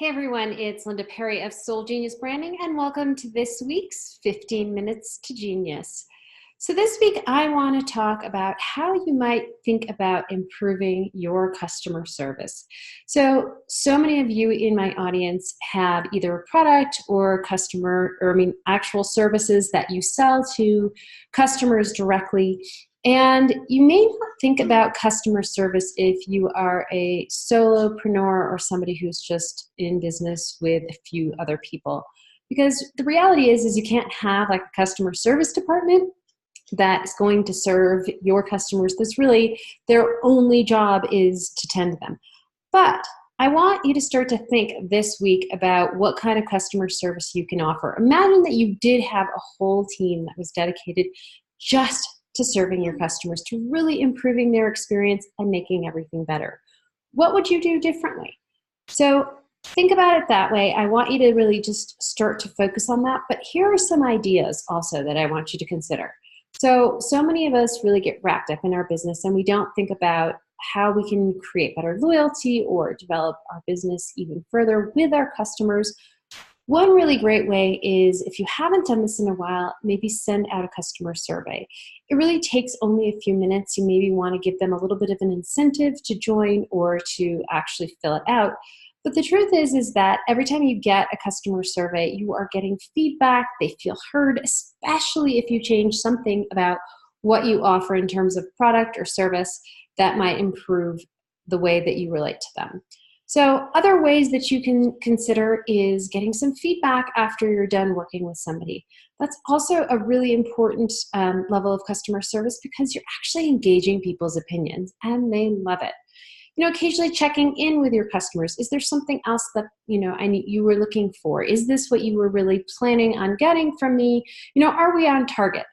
Hey everyone, it's Linda Perry of Soul Genius Branding, and welcome to this week's 15 Minutes to Genius. So this week I want to talk about how you might think about improving your customer service. So many of you in my audience have either a product or actual services that you sell to customers directly. And you may not think about customer service if you are a solopreneur or somebody who's just in business with a few other people. Because the reality is you can't have like a customer service department that's going to serve your customers. Their only job is to tend to them. But I want you to start to think this week about what kind of customer service you can offer. Imagine that you did have a whole team that was dedicated just to serving your customers, to really improving their experience and making everything better. What would you do differently? So think about it that way. I want you to really just start to focus on that. But here are some ideas also that I want you to consider. So many of us really get wrapped up in our business and we don't think about how we can create better loyalty or develop our business even further with our customers. One really great way is, if you haven't done this in a while, maybe send out a customer survey. It really takes only a few minutes. You maybe want to give them a little bit of an incentive to join or to actually fill it out. But the truth is that every time you get a customer survey, you are getting feedback. They feel heard, especially if you change something about what you offer in terms of product or service that might improve the way that you relate to them. So other ways that you can consider is getting some feedback after you're done working with somebody. That's also a really important level of customer service because you're actually engaging people's opinions and they love it. Occasionally checking in with your customers. Is there something else that, you were looking for? Is this what you were really planning on getting from me? Are we on target?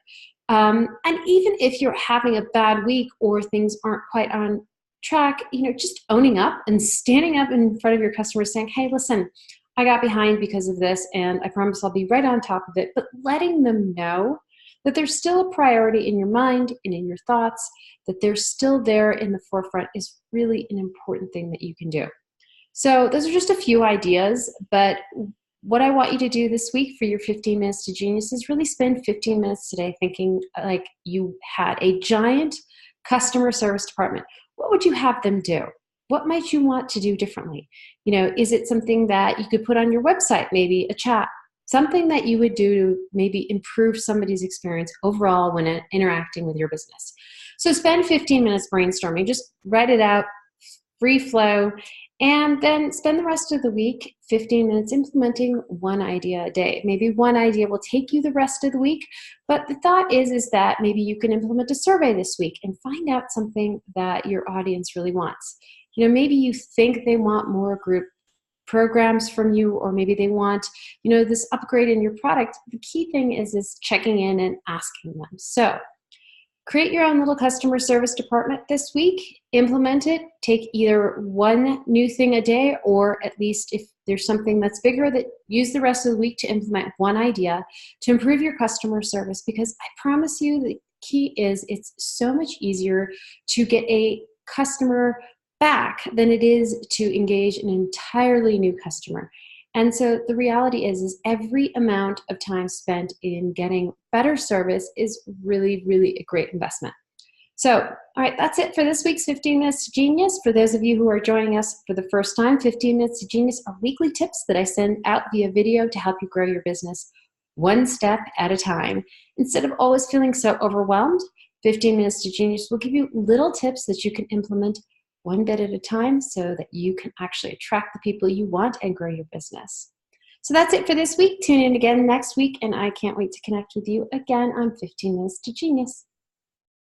And even if you're having a bad week or things aren't quite on track, just owning up and standing up in front of your customers saying, hey, listen, I got behind because of this and I promise I'll be right on top of it, but letting them know that there's still a priority in your mind and in your thoughts, that they're still there in the forefront is really an important thing that you can do. So those are just a few ideas, but what I want you to do this week for your 15 minutes to genius is really spend 15 minutes today thinking like you had a giant customer service department. What would you have them do? What might you want to do differently? Is it something that you could put on your website, maybe a chat, something that you would do to maybe improve somebody's experience overall when interacting with your business? So spend 15 minutes brainstorming, just write it out, free flow, and then spend the rest of the week, 15 minutes implementing one idea a day. Maybe one idea will take you the rest of the week, but the thought is that maybe you can implement a survey this week and find out something that your audience really wants. Maybe you think they want more group programs from you, or maybe they want, this upgrade in your product. The key thing is checking in and asking them. So create your own little customer service department this week, implement it, take either one new thing a day, or at least if there's something that's bigger, that use the rest of the week to implement one idea to improve your customer service. Because I promise you the key is it's so much easier to get a customer back than it is to engage an entirely new customer. And so the reality is every amount of time spent in getting better service is really, really a great investment. So, all right, that's it for this week's 15 Minutes to Genius. For those of you who are joining us for the first time, 15 Minutes to Genius are weekly tips that I send out via video to help you grow your business one step at a time. Instead of always feeling so overwhelmed, 15 Minutes to Genius will give you little tips that you can implement one bit at a time so that you can actually attract the people you want and grow your business. So that's it for this week. Tune in again next week, and I can't wait to connect with you again on 15 Minutes to Genius.